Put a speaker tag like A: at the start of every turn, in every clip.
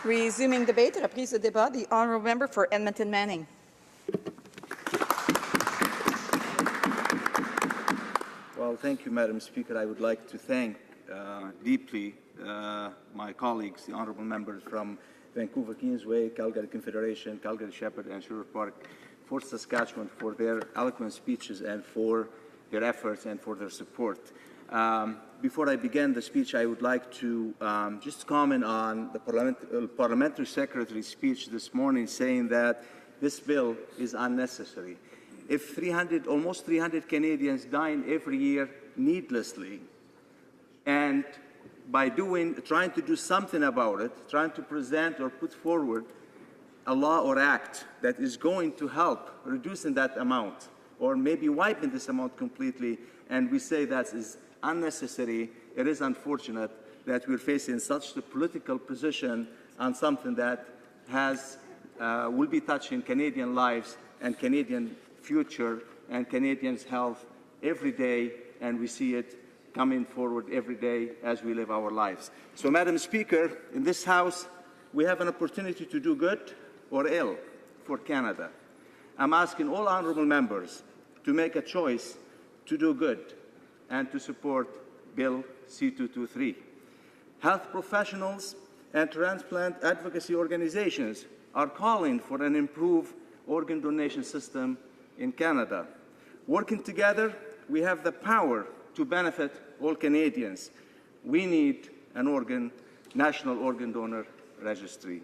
A: Resuming debate, reprise de débat, the honourable member for Edmonton Manning.
B: Well, thank you, Madam Speaker. I would like to thank deeply my colleagues, the honourable members from Vancouver Queensway, Calgary Confederation, Calgary Shepherd and Sherwood Park, for Saskatchewan, for their eloquent speeches and for their efforts and for their support. Before I begin the speech, I would like to just comment on the Parliamentary Secretary's speech this morning, saying that this bill is unnecessary. If almost 300 Canadians die every year needlessly, and by trying to do something about it, trying to present or put forward a law or act that is going to help reducing that amount, or maybe wiping this amount completely, and we say that is unnecessary, it is unfortunate that we're facing such a political position on something that will be touching Canadian lives and Canadian future and Canadians' health every day, and we see it coming forward every day as we live our lives. So, Madam Speaker, in this House, we have an opportunity to do good or ill for Canada. I'm asking all honourable members to make a choice to do good and to support Bill C-223. Health professionals and transplant advocacy organizations are calling for an improved organ donation system in Canada. Working together, we have the power to benefit all Canadians. We need an national organ donor registry.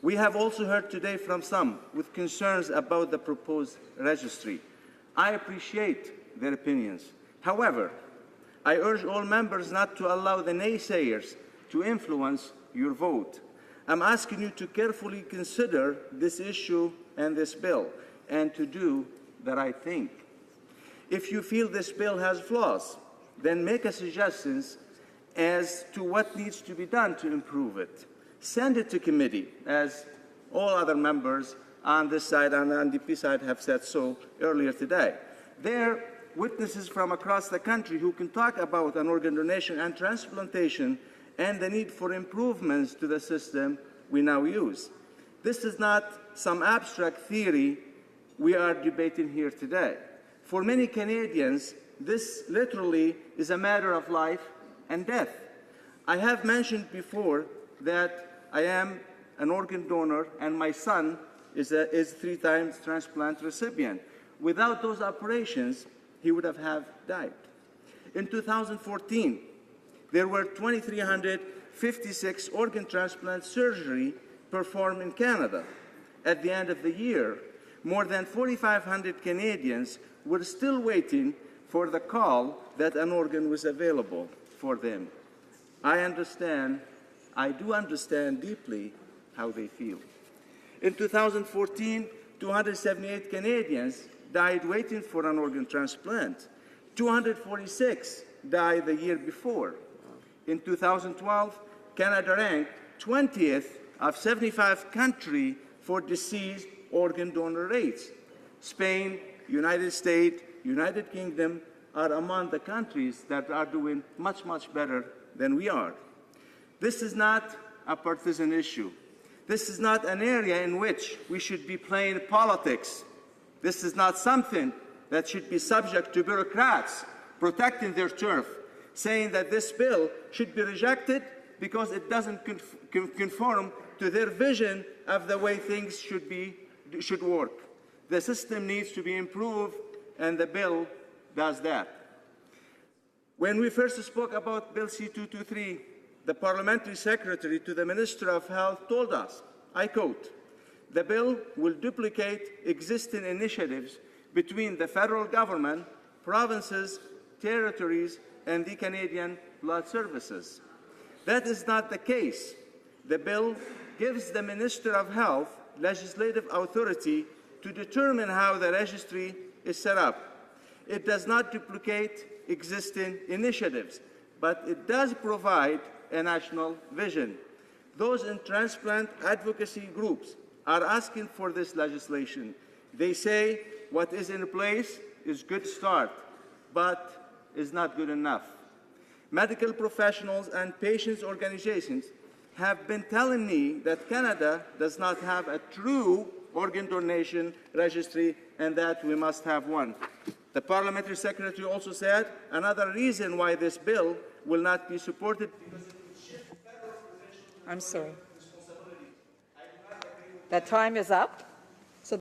B: We have also heard today from some with concerns about the proposed registry. I appreciate their opinions. However, I urge all members not to allow the naysayers to influence your vote. I'm asking you to carefully consider this issue and this bill, and to do the right thing. If you feel this bill has flaws, then make a suggestions as to what needs to be done to improve it. Send it to committee, as all other members on this side and on the NDP side have said so earlier today. There, witnesses from across the country who can talk about an organ donation and transplantation and the need for improvements to the system we now use. This is not some abstract theory we are debating here today. For many Canadians, this literally is a matter of life and death. I have mentioned before that I am an organ donor, and my son is 3 times transplant recipient. Without those operations, he would have died. In 2014, there were 2,356 organ transplant surgery performed in Canada. At the end of the year, more than 4,500 Canadians were still waiting for the call that an organ was available for them. I do understand deeply how they feel. In 2014, 278 Canadians died waiting for an organ transplant. 246 died the year before. In 2012, Canada ranked 20th of 75 countries for deceased organ donor rates. Spain, United States, United Kingdom are among the countries that are doing much, much better than we are. This is not a partisan issue. This is not an area in which we should be playing politics. This is not something that should be subject to bureaucrats protecting their turf, saying that this bill should be rejected because it doesn't conform to their vision of the way things should work. The system needs to be improved, and the bill does that. When we first spoke about Bill C-223, the Parliamentary Secretary to the Minister of Health told us, I quote, "The bill will duplicate existing initiatives between the federal government, provinces, territories, and the Canadian Blood Services." That is not the case. The bill gives the Minister of Health legislative authority to determine how the registry is set up. It does not duplicate existing initiatives, but it does provide a national vision. Those in transplant advocacy groups are asking for this legislation. They say what is in place is a good start, but is not good enough. Medical professionals and patients' organizations have been telling me that Canada does not have a true organ donation registry and that we must have one. The parliamentary secretary also said another reason why this bill will not be supported because it will shift federal provincial
A: I'm sorry.
B: responsibility.
A: That time is up.